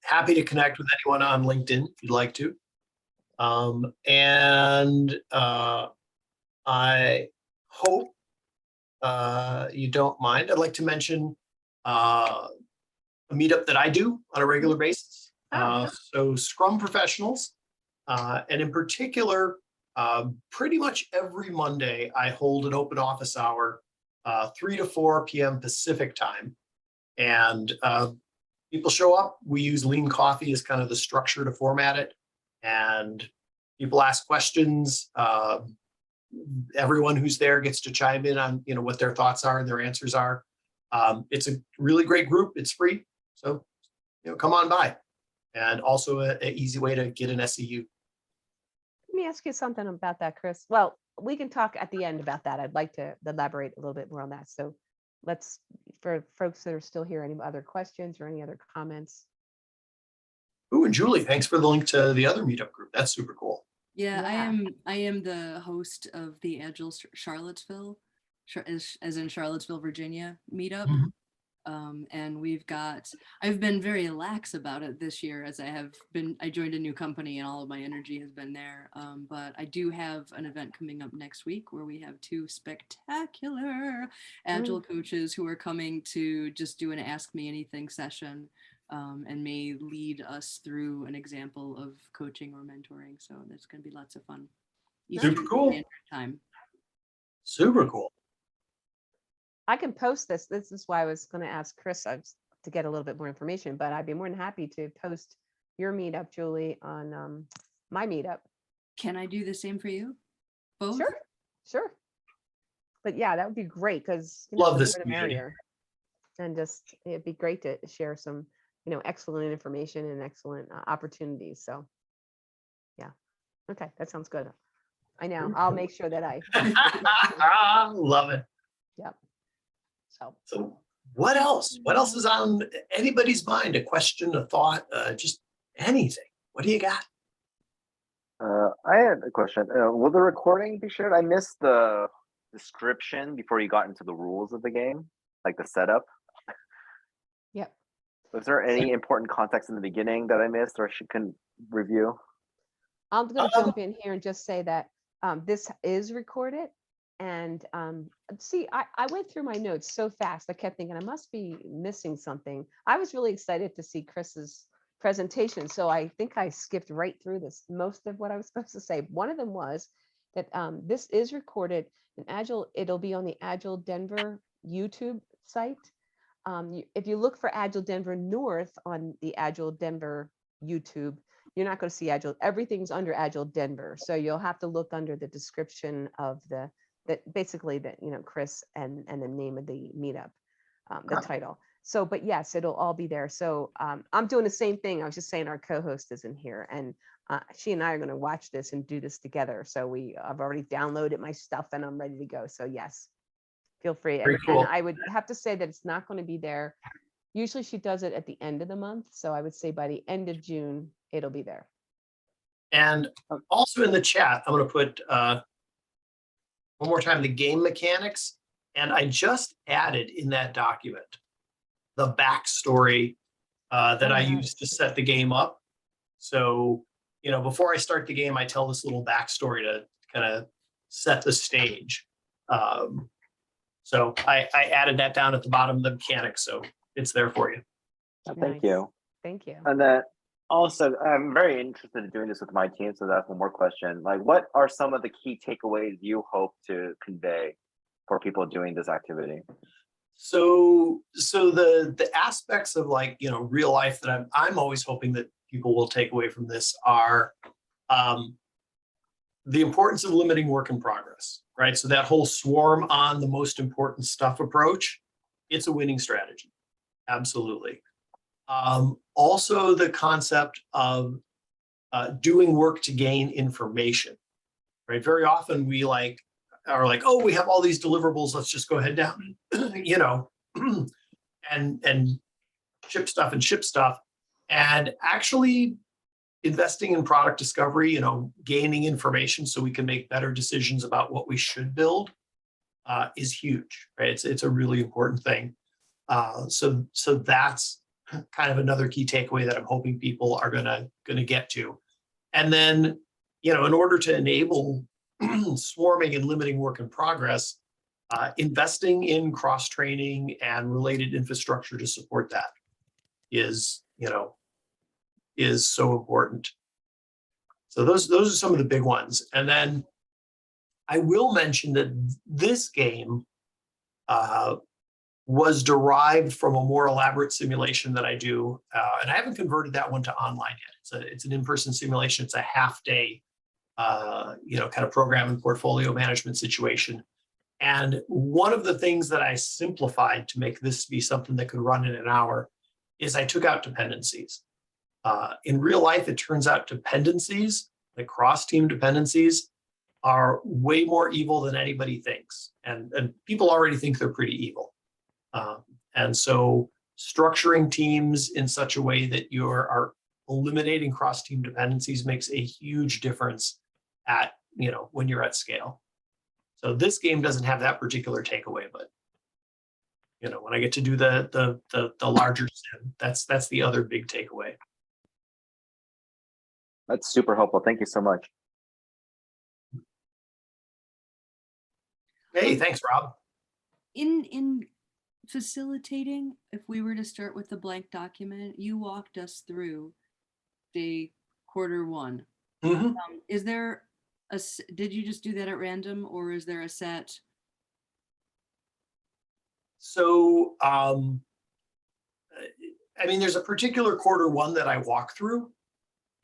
Speaker 1: happy to connect with anyone on LinkedIn if you'd like to. And I hope you don't mind. I'd like to mention a meetup that I do on a regular basis. So Scrum professionals, and in particular, pretty much every Monday, I hold an open office hour, 3 to 4 p.m. Pacific time. And people show up. We use Lean Coffee as kind of the structure to format it. And people ask questions. Everyone who's there gets to chime in on, you know, what their thoughts are and their answers are. It's a really great group. It's free. So, you know, come on by. And also an easy way to get an SEU.
Speaker 11: Let me ask you something about that, Chris. Well, we can talk at the end about that. I'd like to elaborate a little bit more on that. So let's, for folks that are still here, any other questions or any other comments?
Speaker 1: Ooh, and Julie, thanks for the link to the other meetup group. That's super cool.
Speaker 9: Yeah, I am the host of the Agile Charlottesville, as in Charlottesville, Virginia meetup. And I've been very lax about it this year, as I joined a new company and all of my energy has been there. But I do have an event coming up next week where we have 2 spectacular Agile coaches who are coming to just do an Ask Me Anything session, and may lead us through an example of coaching or mentoring. So there's going to be lots of fun.
Speaker 1: Super cool.
Speaker 9: Time.
Speaker 1: Super cool.
Speaker 11: I can post this. This is why I was going to ask Chris to get a little bit more information, but I'd be more than happy to post your meetup, Julie, on my meetup.
Speaker 9: Can I do the same for you? Both?
Speaker 11: Sure. But yeah, that would be great, because
Speaker 1: love this
Speaker 11: community. And just, it'd be great to share some, excellent information and excellent opportunities. So yeah. Okay. That sounds good. I know. I'll make sure that I
Speaker 1: love it.
Speaker 11: Yep.
Speaker 1: So what else? What else is on anybody's mind? A question, a thought, just anything. What do you got?
Speaker 7: I had a question. Will the recording be shared? I missed the description before you got into the rules of the game, like the setup.
Speaker 11: Yep.
Speaker 7: Was there any important context in the beginning that I missed or can review?
Speaker 11: I'm going to jump in here and just say that this is recorded. And see, I went through my notes so fast. I kept thinking I must be missing something. I was really excited to see Chris's presentation. So I think I skipped right through this, most of what I was supposed to say. One of them was that this is recorded in Agile. It'll be on the Agile Denver YouTube site. If you look for Agile Denver North on the Agile Denver YouTube, you're not going to see Agile. Everything's under Agile Denver. So you'll have to look under the description of that basically that, Chris and the name of the meetup, the title. So, but yes, it'll all be there. So I'm doing the same thing. I was just saying our co-host isn't here, and she and I are going to watch this and do this together. So I've already downloaded my stuff and I'm ready to go. So yes, feel free.
Speaker 1: Very cool.
Speaker 11: And I would have to say that it's not going to be there. Usually she does it at the end of the month. So I would say by the end of June, it'll be there.
Speaker 1: And also in the chat, I'm going to put one more time the game mechanics. And I just added in that document the backstory that I used to set the game up. So, before I start the game, I tell this little backstory to kind of set the stage. So I added that down at the bottom of the mechanics. So it's there for you.
Speaker 7: Thank you.
Speaker 11: Thank you.
Speaker 7: And then also, I'm very interested in doing this with my team. So that's one more question. Like, what are some of the key takeaways you hope to convey for people doing this activity?
Speaker 1: So the aspects of real life that I'm always hoping that people will take away from this are the importance of limiting work in progress, right? So that whole swarm on the most important stuff approach, it's a winning strategy. Absolutely. Also the concept of doing work to gain information, right? Very often we are like, oh, we have all these deliverables, let's just go ahead down and ship stuff. And actually investing in product discovery, gaining information so we can make better decisions about what we should build is huge, right? It's a really important thing. So that's kind of another key takeaway that I'm hoping people are gonna get to. And then, in order to enable swarming and limiting work in progress, investing in cross-training and related infrastructure to support that is so important. So those are some of the big ones. And then I will mention that this game was derived from a more elaborate simulation that I do, and I haven't converted that one to online yet. It's an in-person simulation. It's a half-day, kind of program and portfolio management situation. And one of the things that I simplified to make this be something that could run in an hour is I took out dependencies. In real life, it turns out dependencies, like cross-team dependencies, are way more evil than anybody thinks. And people already think they're pretty evil. And so structuring teams in such a way that you are eliminating cross-team dependencies makes a huge difference at, when you're at scale. So this game doesn't have that particular takeaway, but when I get to do the larger sim, that's the other big takeaway.
Speaker 7: That's super helpful. Thank you so much.
Speaker 1: Hey, thanks, Rob.
Speaker 9: In facilitating, if we were to start with the blank document, you walked us through the quarter one.
Speaker 1: Mm-hmm.
Speaker 9: Is there did you just do that at random, or is there a set?
Speaker 1: So, there's a particular quarter one that I walk through.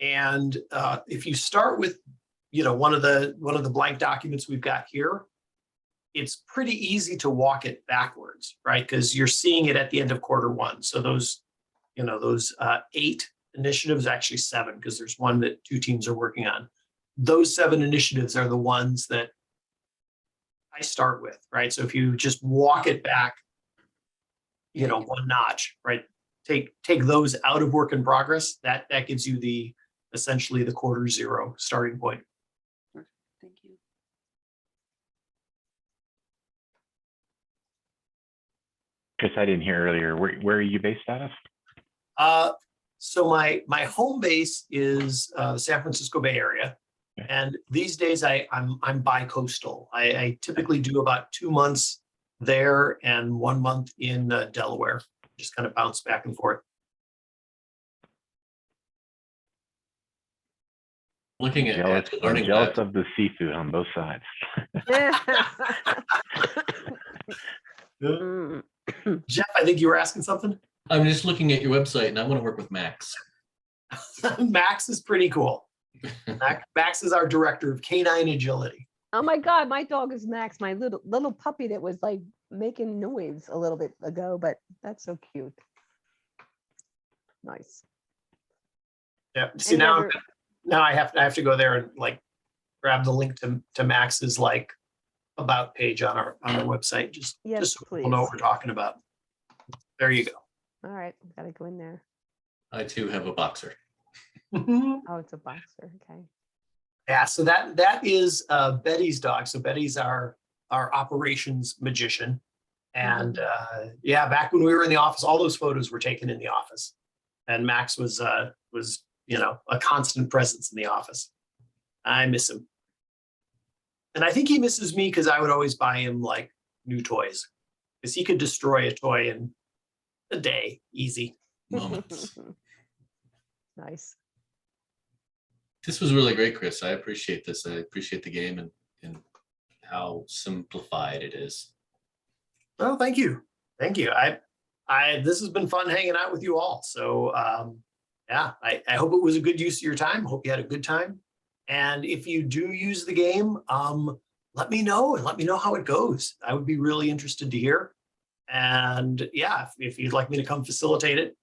Speaker 1: And if you start with, one of the blank documents we've got here, it's pretty easy to walk it backwards, right? Because you're seeing it at the end of quarter one. So those 8 initiatives, actually 7, because there's one that 2 teams are working on. Those 7 initiatives are the ones that I start with, right? So if you just walk it back, one notch, right? Take those out of work in progress. That gives you essentially the quarter 0 starting point.
Speaker 9: Perfect. Thank you.
Speaker 6: Chris, I didn't hear earlier. Where are you based out of?
Speaker 1: So my home base is the San Francisco Bay Area.
Speaker 6: Okay.
Speaker 1: And these days I'm bi-coastal. I typically do about 2 months there and 1 month in Delaware. Just kind of bounce back and forth.
Speaker 8: Looking
Speaker 6: Jealous,
Speaker 8: at learning
Speaker 6: jealous
Speaker 8: that.
Speaker 6: of the seafood on both sides.
Speaker 11: Mm.
Speaker 1: Jeff, I think you were asking something.
Speaker 8: I'm just looking at your website and I want to work with Max.
Speaker 1: Max is pretty cool. Max is our director of canine agility.
Speaker 11: Oh my God, my dog is Max, my little puppy that was like making noise a little bit ago, but that's so cute. Nice.
Speaker 1: Yeah. See,
Speaker 11: Any
Speaker 1: now
Speaker 11: other-
Speaker 1: now I have to go there and like grab the link to Max's like about page on our website, just
Speaker 11: Yes,
Speaker 1: so people know what
Speaker 11: please.
Speaker 1: we're talking about. There you go.
Speaker 11: All right, gotta go in there.
Speaker 8: I too have a boxer.
Speaker 11: Oh, it's a boxer. Okay.
Speaker 1: Yeah, so that is Betty's dog. So Betty's our operations magician. And yeah, back when we were in the office, all those photos were taken in the office. And Max was a constant presence in the office. I miss him. And I think he misses me because I would always buy him like new toys. Because he could destroy a toy in a day, easy.
Speaker 8: Moments.
Speaker 11: Nice.
Speaker 8: This was really great, Chris. I appreciate this. I appreciate the game and how simplified it is.
Speaker 1: Oh, thank you. Thank you. This has been fun hanging out with you all. So yeah, I hope it was a good use of your time. Hope you had a good time. And if you do use the game, let me know and let me know how it goes. I would be really interested to hear. And yeah, if you'd like me to come facilitate it,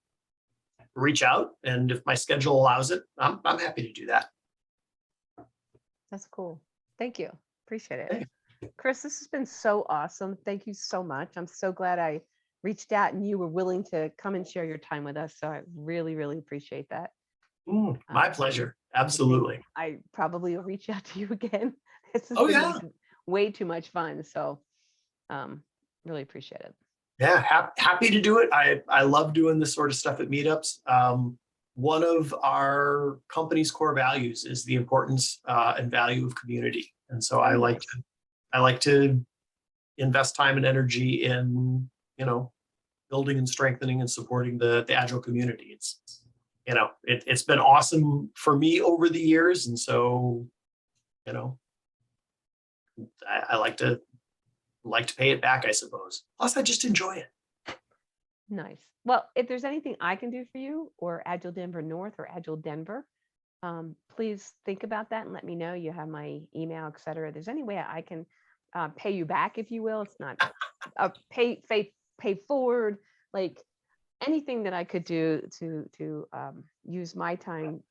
Speaker 1: reach out. And if my schedule allows it, I'm happy to do that.
Speaker 11: That's cool. Thank you. Appreciate it.
Speaker 1: Hey.
Speaker 11: Chris, this has been so awesome. Thank you so much. I'm so glad I reached out and you were willing to come and share your time with us. So I really, really appreciate that.
Speaker 1: My pleasure. Absolutely.
Speaker 11: I probably will reach out to you again. This has
Speaker 1: Oh,
Speaker 11: been
Speaker 1: yeah.
Speaker 11: like way too much fun. So really appreciate it.
Speaker 1: Yeah, happy to do it. I love doing this sort of stuff at meetups. One of our company's core values is the importance and value of community. And so I like to invest time and energy in, building and strengthening and supporting the Agile community. It's been awesome for me over the years. And so, I like to pay it back, I suppose. Plus, I just enjoy it.
Speaker 11: Nice. Well, if there's anything I can do for you or Agile Denver North or Agile Denver, please think about that and let me know. You have my email, et cetera. If there's any way I can pay you back, if you will. It's not a pay forward, like anything that I could do to use my time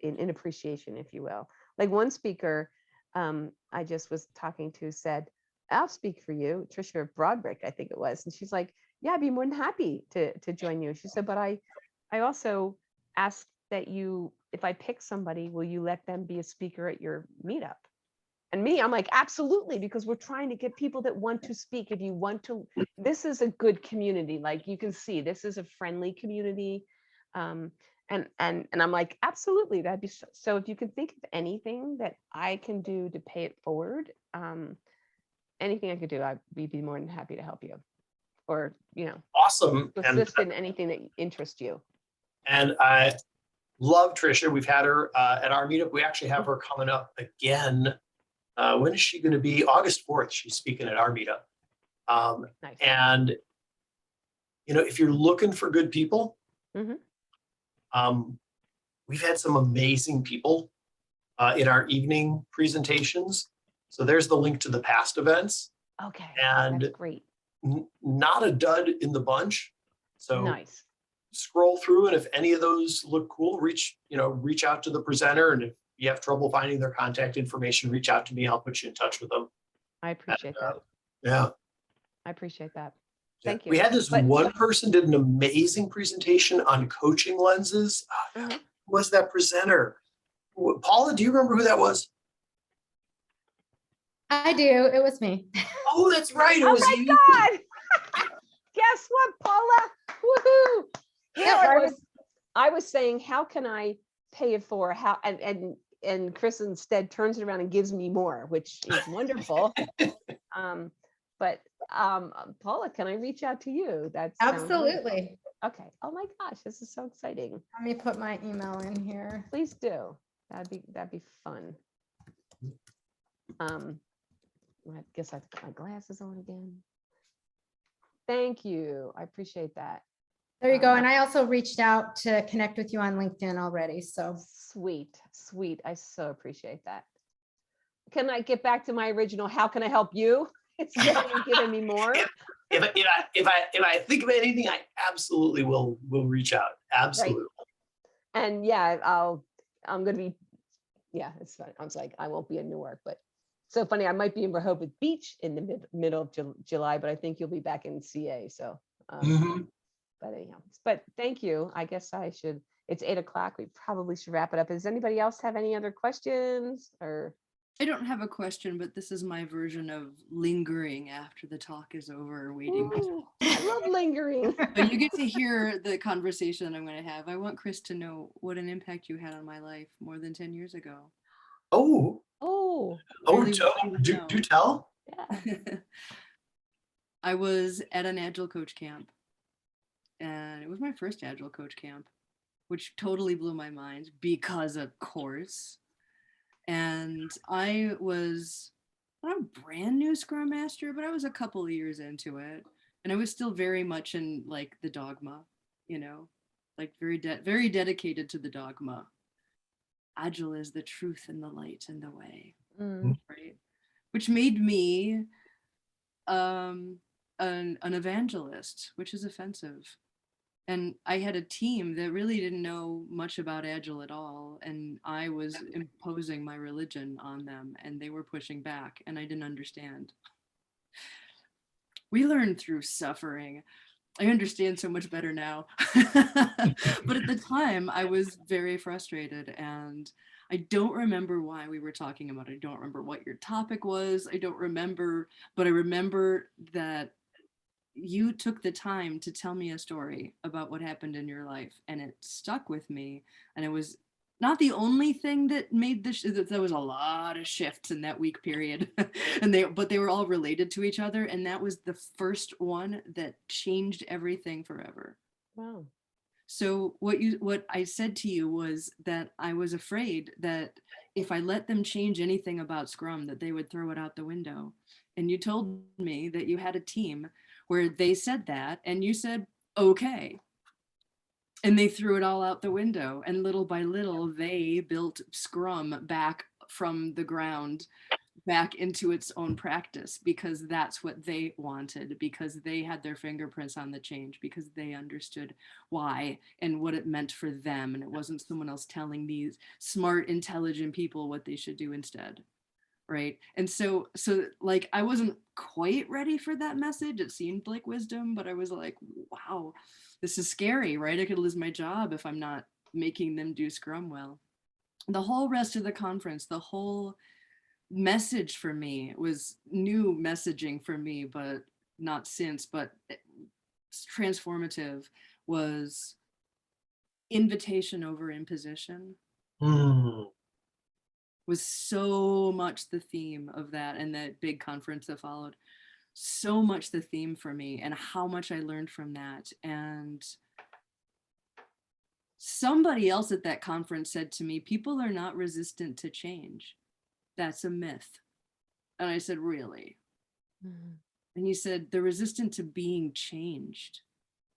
Speaker 11: in appreciation, if you will. Like one speaker I just was talking to said, I'll speak for you, Trisha Broadbrick, I think it was. And she's like, yeah, I'd be more than happy to join you. She said, but I also asked that if I pick somebody, will you let them be a speaker at your meetup? And me, I'm like, absolutely, because we're trying to get people that want to speak. If you want to, this is a good community. Like you can see, this is a friendly community. And I'm like, absolutely, that'd be so. If you can think of anything that I can do to pay it forward, anything I could do, I'd be more than happy to help you, or
Speaker 1: Awesome.
Speaker 11: to assist in anything that interests you.
Speaker 1: And I love Trisha. We've had her at our meetup. We actually have her coming up again. When is she going to be? August 4th. She's speaking at our meetup.
Speaker 11: Nice.
Speaker 1: And if you're looking for good people, we've had some amazing people in our evening presentations. So there's the link to the past events.
Speaker 11: Okay.
Speaker 1: And
Speaker 11: that's great.
Speaker 1: Not a dud in the bunch. So
Speaker 11: Nice.
Speaker 1: scroll through, and if any of those look cool, reach out to the presenter. And if you have trouble finding their contact information, reach out to me. I'll put you in touch with them.
Speaker 11: I appreciate that.
Speaker 1: Yeah.
Speaker 11: I appreciate that.
Speaker 1: Yeah.
Speaker 11: Thank you.
Speaker 1: We had this
Speaker 11: But-
Speaker 1: one person did an amazing presentation on coaching lenses. Who was that presenter? Paula, do you remember who that was?
Speaker 10: I do. It was me.
Speaker 1: Oh, that's right. It
Speaker 11: Oh
Speaker 1: was
Speaker 11: my
Speaker 1: you.
Speaker 11: God. Guess what, Paula? Woohoo.
Speaker 10: Yeah,
Speaker 11: Yeah, I was saying, how can I pay it for? And and Chris instead turns it around and gives me more, which is wonderful. But Paula, can I reach out to you? That's
Speaker 10: Absolutely.
Speaker 11: okay. Oh my gosh, this is so exciting.
Speaker 10: Let me put my email in here.
Speaker 11: Please do. That'd be fun. I guess I have to put my glasses on again. Thank you. I appreciate that.
Speaker 10: There you go. And I also reached out to connect with you on LinkedIn already. So
Speaker 11: sweet. I so appreciate that. Can I get back to my original? How can I help you? It's really giving me more.
Speaker 1: If I think of anything, I absolutely will reach out. Absolutely.
Speaker 11: Right. And yeah, I'm gonna be. Yeah, it's fun. I was like, I won't be in Newark, but so funny. I might be in Rehoboth Beach in the middle of July, but I think you'll be back in CA. So. But anyhow, but thank you. I guess I should, it's 8 o'clock. We probably should wrap it up. Does anybody else have any other questions or?
Speaker 9: I don't have a question, but this is my version of lingering after the talk is over, waiting.
Speaker 11: Ooh, I love lingering.
Speaker 9: But you get to hear the conversation I'm going to have. I want Chris to know what an impact you had on my life more than 10 years ago.
Speaker 1: Oh,
Speaker 9: Really
Speaker 1: do tell.
Speaker 11: Yeah.
Speaker 9: I was at an Agile coach camp. And it was my first Agile coach camp, which totally blew my mind because of course. And I was not a brand new Scrum Master, but I was a couple of years into it. And I was still very much in like the dogma, you know, like very dedicated to the dogma. Agile is the truth and the light and the way, right? Which made me an evangelist, which is offensive. And I had a team that really didn't know much about Agile at all. And I was imposing my religion on them and they were pushing back and I didn't understand. We learn through suffering. I understand so much better now. But at the time I was very frustrated and I don't remember why we were talking about it. I don't remember what your topic was. I don't remember, but I remember that you took the time to tell me a story about what happened in your life and it stuck with me. And it was not the only thing that made there was a lot of shifts in that week period but they were all related to each other. And that was the first one that changed everything forever.
Speaker 11: Wow.
Speaker 9: So what I said to you was that I was afraid that if I let them change anything about Scrum, that they would throw it out the window. And you told me that you had a team where they said that and you said, okay. And they threw it all out the window. And little by little, they built Scrum back from the ground, back into its own practice, because that's what they wanted, because they had their fingerprints on the change, because they understood why and what it meant for them. And it wasn't someone else telling these smart, intelligent people what they should do instead. Right. And so like, I wasn't quite ready for that message. It seemed like wisdom, but I was like, wow, this is scary, right? I could lose my job if I'm not making them do Scrum well. The whole rest of the conference, the whole message for me was new messaging for me, but not since, but transformative, was invitation over imposition. Was so much the theme of that and that big conference that followed. So much the theme for me and how much I learned from that. And somebody else at that conference said to me, people are not resistant to change. That's a myth. And I said, really? And he said, they're resistant to being changed.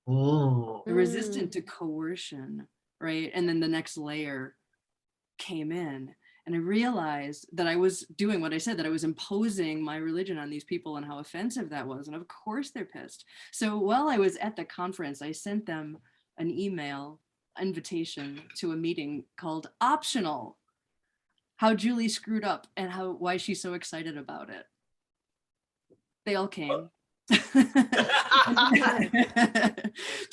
Speaker 9: They're resistant to coercion, right? And then the next layer came in. And I realized that I was doing what I said, that I was imposing my religion on these people and how offensive that was. And of course they're pissed. So while I was at the conference, I sent them an email invitation to a meeting called Optional, how Julie screwed up and why she's so excited about it. They all came to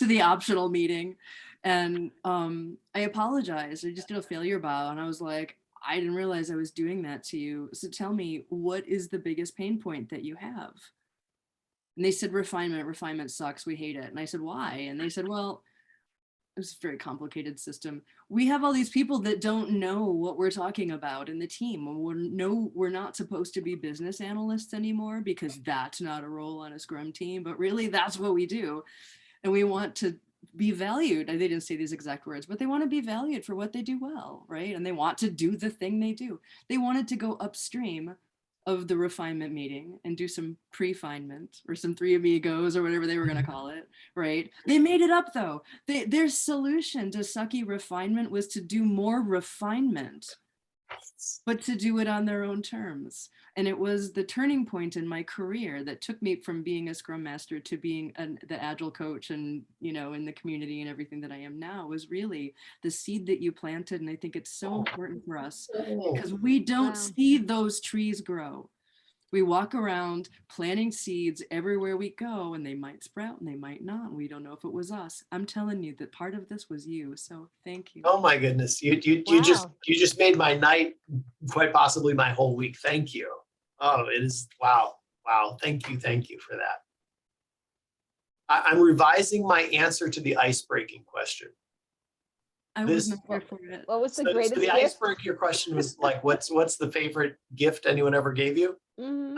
Speaker 9: the optional meeting. And I apologized. I just did a failure bow. And I was like, I didn't realize I was doing that to you. So tell me, what is the biggest pain point that you have? And they said, refinement. Refinement sucks. We hate it. And I said, why? And they said, well, it's a very complicated system. We have all these people that don't know what we're talking about in the team. We're not supposed to be business analysts anymore because that's not a role on a Scrum team, but really that's what we do. And we want to be valued. They didn't say these exact words, but they want to be valued for what they do well, right? And they want to do the thing they do. They wanted to go upstream of the refinement meeting and do some pre-finement or some three amigos or whatever they were going to call it, right? They made it up though. Their solution to sucky refinement was to do more refinement, but to do it on their own terms. And it was the turning point in my career that took me from being a Scrum Master to being the Agile coach and, you know, in the community and everything that I am now, was really the seed that you planted. And I think it's so important for us because we don't see those trees grow. We walk around planting seeds everywhere we go, and they might sprout and they might not. We don't know if it was us. I'm telling you that part of this was you. So thank you.
Speaker 1: Oh my goodness. You just made my night, quite possibly my whole week. Thank you. Oh, it is. Wow. Thank you for that. I'm revising my answer to the ice-breaking question.
Speaker 9: I was not there for it.
Speaker 11: What was the greatest
Speaker 1: so the
Speaker 11: gift?
Speaker 1: iceberg, your question was like, what's the favorite gift anyone ever gave you?
Speaker 11: Mhm.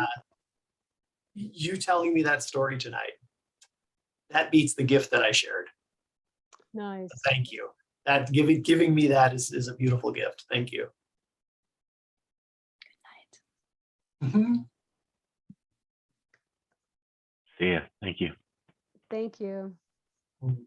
Speaker 1: You telling me that story tonight, that beats the gift that I shared.
Speaker 11: Nice.
Speaker 1: Thank you. That giving me that is a beautiful gift. Thank you.
Speaker 9: Good night.
Speaker 1: Mhm.
Speaker 6: See ya. Thank you.
Speaker 11: Thank you.
Speaker 1: Mhm.